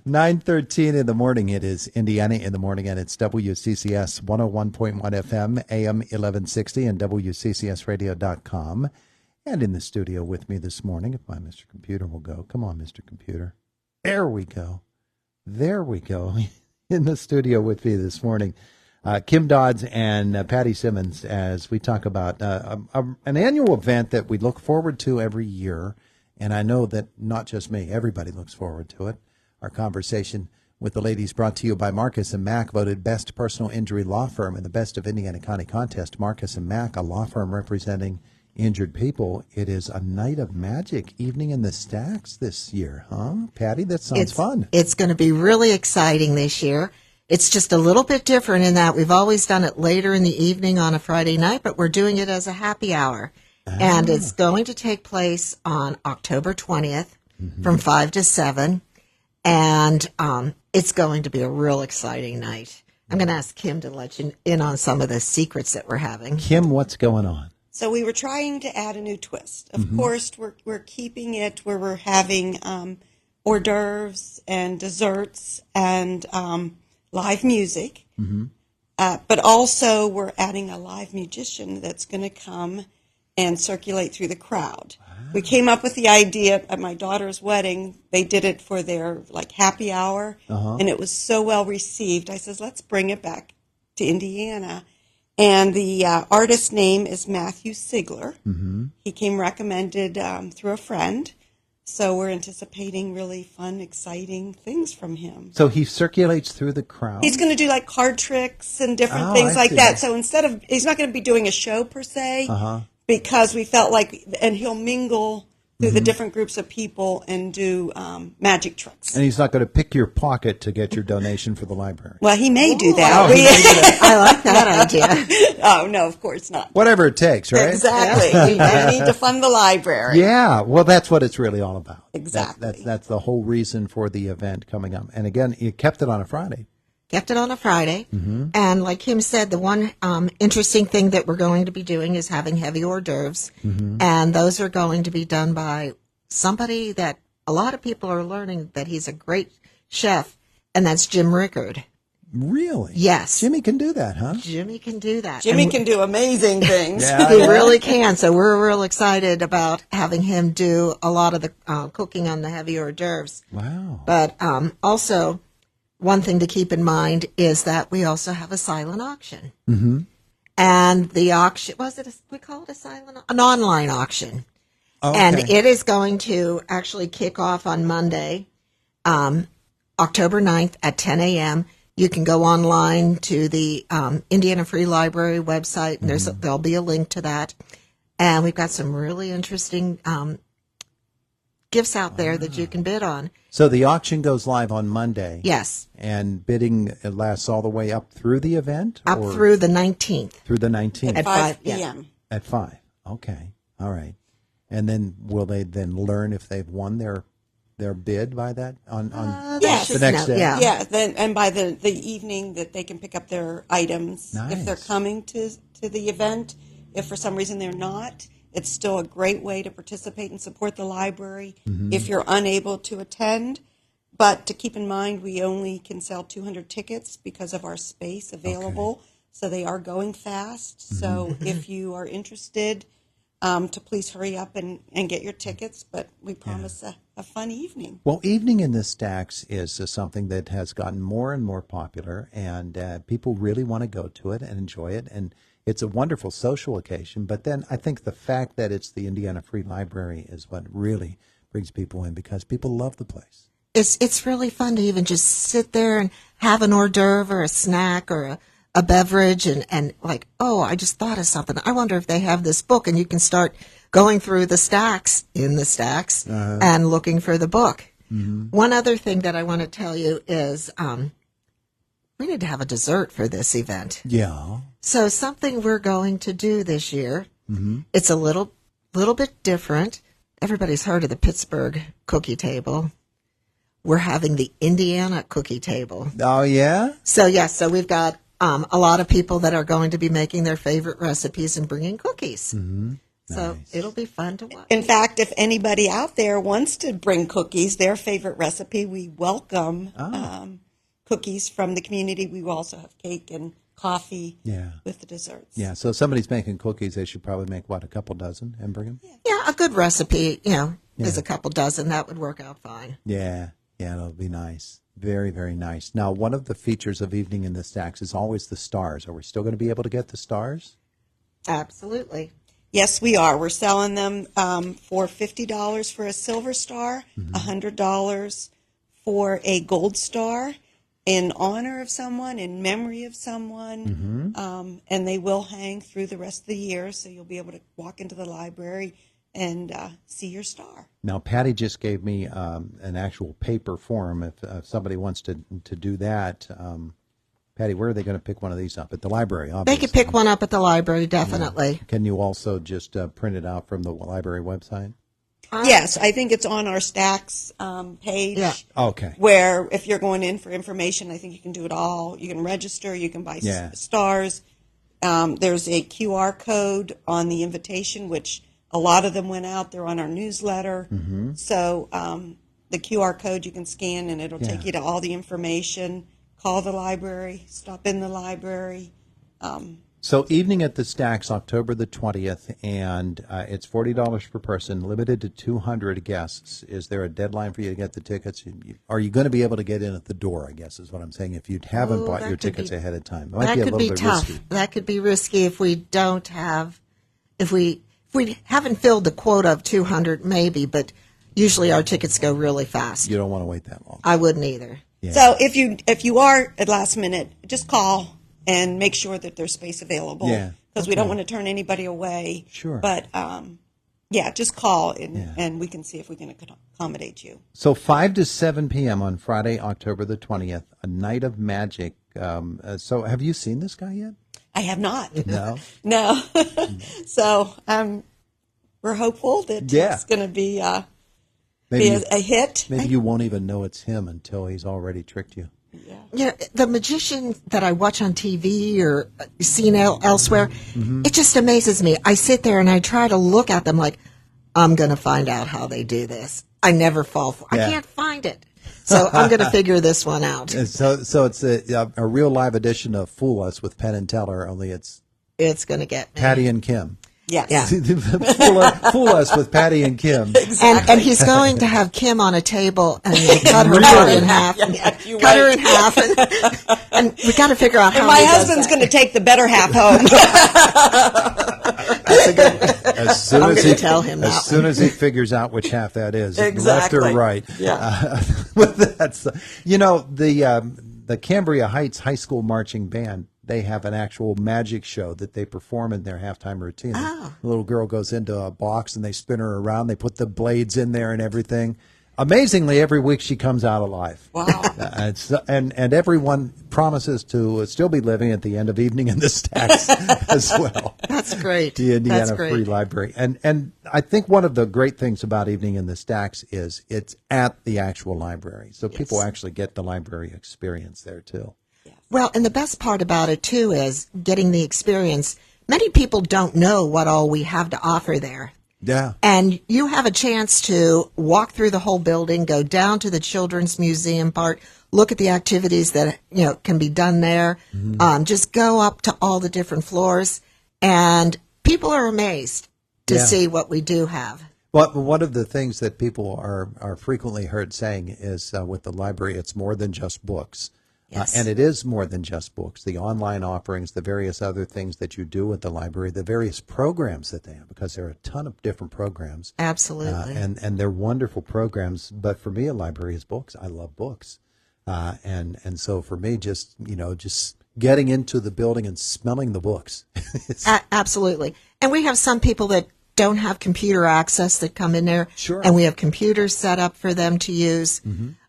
9:13 in the morning. It is Indiana in the morning, and it's WCCS 101.1 FM, AM 1160, and WCCSradio.com. And in the studio with me this morning, if my Mr. Computer will go. Come on, Mr. Computer. There we go. There we go. In the studio with me this morning, Kim Dodds and Patti Simmons, as we talk about an annual event that we look forward to every year. And I know that not just me, everybody looks forward to it. Our conversation with the ladies brought to you by Marcus & Mack, voted best personal injury law firm in the Best of Indiana County contest. Marcus & Mack, a law firm representing injured people. It is a night of magic, evening in the stacks this year, huh? Patti, that sounds fun. It's going to be really exciting this year. It's just a little bit different in that we've always done it later in the evening on a Friday night, but we're doing it as a happy hour. And it's going to take place on October 20th from 5 to 7. And it's going to be a real exciting night. I'm going to ask Kim to let you in on some of the secrets that we're having. Kim, what's going on? So we were trying to add a new twist. Of course, we're keeping it where we're having hors d'oeuvres and desserts and live music. But also we're adding a live musician that's going to come and circulate through the crowd. We came up with the idea at my daughter's wedding. They did it for their happy hour, and it was so well received. I says, let's bring it back to Indiana. And the artist's name is Matthew Sigler. He came recommended through a friend. So we're anticipating really fun, exciting things from him. So he circulates through the crowd? He's going to do card tricks and different things like that. So instead of, he's not going to be doing a show per se. Because we felt and he'll mingle through the different groups of people and do magic tricks. And he's not going to pick your pocket to get your donation for the library. Well, he may do that. I like that idea. Oh, no, of course not. Whatever it takes, right? Exactly. We need to fund the library. Yeah, well, that's what it's really all about. Exactly. That's the whole reason for the event coming up. And again, you kept it on a Friday. Kept it on a Friday. And like Kim said, the one interesting thing that we're going to be doing is having heavy hors d'oeuvres. And those are going to be done by somebody that a lot of people are learning that he's a great chef, and that's Jim Rickard. Really? Yes. Jimmy can do that, huh? Jimmy can do that. Jimmy can do amazing things. He really can. So we're real excited about having him do a lot of the cooking on the heavy hors d'oeuvres. Wow. But also, one thing to keep in mind is that we also have a silent auction. And the auction, we call it an online auction. Okay. And it is going to actually kick off on Monday, October 9th at 10 a.m. You can go online to the Indiana Free Library website, and there'll be a link to that. And we've got some really interesting gifts out there that you can bid on. So the auction goes live on Monday. Yes. And bidding lasts all the way up through the event? Up through the 19th. Through the 19th. At 5 p.m. At 5. Okay. All right. And then will they then learn if they've won their bid by that on yes. the next day? Yeah. Then and by the evening that they can pick up their items if they're coming to the event. If for some reason they're not, it's still a great way to participate and support the library if you're unable to attend. But to keep in mind, we only can sell 200 tickets because of our space available. Okay. So they are going fast. So if you are interested, to please hurry up and get your tickets. But we promise a fun evening. Well, Evening in the Stacks is something that has gotten more and more popular, and people really want to go to it and enjoy it. And it's a wonderful social occasion, but then I think the fact that it's the Indiana Free Library is what really brings people in because people love the place. It's really fun to even just sit there and have an hors d'oeuvre or a snack or a beverage and I just thought of something. I wonder if they have this book, and you can start going through the stacks and looking for the book. One other thing that I want to tell you is we need to have a dessert for this event. Yeah. So something we're going to do this year, it's a little bit different. Everybody's heard of the Pittsburgh cookie table. We're having the Indiana cookie table. Oh, yeah? So we've got a lot of people that are going to be making their favorite recipes and bringing cookies. So Nice. it'll be fun to watch. In fact, if anybody out there wants to bring cookies, their favorite recipe, we welcome cookies from the community. We will also have cake and coffee with the desserts. Yeah, so if somebody's making cookies, they should probably make, a couple dozen and bring them? Yeah, a good recipe, is a couple dozen. That would work out fine. Yeah, it'll be nice. Very, very nice. Now, one of the features of Evening in the Stacks is always the stars. Are we still going to be able to get the stars? Absolutely. Yes, we are. We're selling them for $50 for a silver star, $100 for a gold star in honor of someone, in memory of someone, and they will hang through the rest of the year, so you'll be able to walk into the library and see your star. Now, Patty just gave me an actual paper form. If somebody wants to do that, Patty, where are they going to pick one of these up? At the library, obviously. They could pick one up at the library, definitely. Yeah. Can you also just print it out from the library website? Yes, I think it's on our Stacks page. Yeah. Okay. Where if you're going in for information, I think you can do it all. You can register. You can buy stars. There's a QR code on the invitation, which a lot of them went out. They're on our newsletter. So the QR code you can scan, and it'll take you to all the information. Call the library. Stop in the library. So Evening at the Stacks, October the 20th, and it's $40 per person, limited to 200 guests. Is there a deadline for you to get the tickets? Are you going to be able to get in at the door, I guess is what I'm saying, if you haven't bought your tickets ahead of time? It might that be a could little be bit tough. risky. That could be risky if we don't have, if we haven't filled the quota of 200, maybe, but usually our tickets go really fast. You don't want to wait that long. I wouldn't either. Yeah. So if you are at last minute, just call and make sure that there's space available. Yeah. Because we don't want to turn anybody away. Sure. But just call and we can see if we can accommodate you. So 5 to 7 p.m. on Friday, October the 20th, a night of magic. So have you seen this guy yet? I have not. No. No. So we're hopeful that it's going to be a hit. Maybe you won't even know it's him until he's already tricked you. Yeah, the magician that I watch on TV or seen elsewhere, it just amazes me. I sit there and I try to look at them like, I'm going to find out how they do this. I never fall for it. I can't find it. So I'm going to figure this one out. So it's a real live edition of Fool Us with Penn and Teller, only it's going to get me. Patty and Kim. Yes. Yeah. Fool us with Patty and Kim. Exactly. And he's going to have Kim on a table and cut her in half. Cut her in half. And we got to figure out how And my he does husband's that. going to take the better half home. That's a good one. As soon I'm as gonna tell him that as soon as he figures out which half that is, Exactly. left or right. Yeah. That's the Cambria Heights High School marching band. They have an actual magic show that they perform in their halftime routine. Oh. The little girl goes into a box and they spin her around. They put the blades in there and everything. Amazingly, every week she comes out alive. Wow. And everyone promises to still be living at the end of Evening in the Stacks as well. That's great. The Indiana That's great. Free Library. And I think one of the great things about Evening in the Stacks is it's at the actual library. So people actually get the library experience there too. Well, and the best part about it, too, is getting the experience. Many people don't know what all we have to offer there. Yeah. And you have a chance to walk through the whole building, go down to the Children's Museum part, look at the activities that, can be done there. Just go up to all the different floors. And people are amazed to see what we do have. Well, one of the things that people are frequently heard saying is with the library, it's more than just books. Yes. And it is more than just books. The online offerings, the various other things that you do at the library, the various programs that they have, because there are a ton of different programs. Absolutely. And they're wonderful programs. But for me, a library is books. I love books. And so for me, just getting into the building and smelling the books. Absolutely. And we have some people that don't have computer access that come in there. Sure. And we have computers set up for them to use.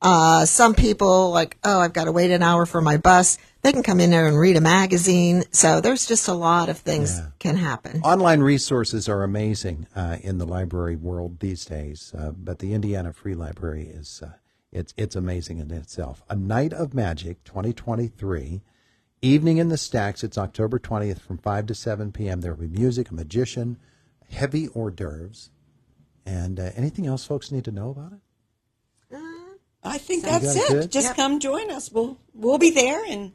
Some people I've got to wait an hour for my bus. They can come in there and read a magazine. So there's just a lot of things can happen. Online resources are amazing in the library world these days. But the Indiana Free Library is it's amazing in itself. A Night of Magic 2023. Evening in the Stacks. It's October 20th from 5 to 7 p.m. There will be music, a magician, heavy hors d'oeuvres. And anything else folks need to know about it? I think got that's it it. good? Just come join us. We'll be there and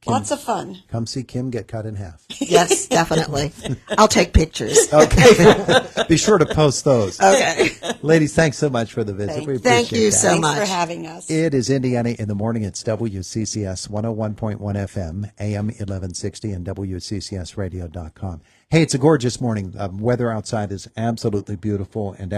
lots of fun. Come see Kim get cut in half. Yes, definitely. I'll take pictures. Okay. Be sure to post those. Okay. Ladies, thanks so much for the visit. We Thank appreciate you that. so Thanks much. for having us. It is Indiana in the Morning. It's WCCS 101.1 FM, AM 1160, and WCCSradio.com. Hey, it's a gorgeous morning. Weather outside is absolutely beautiful. And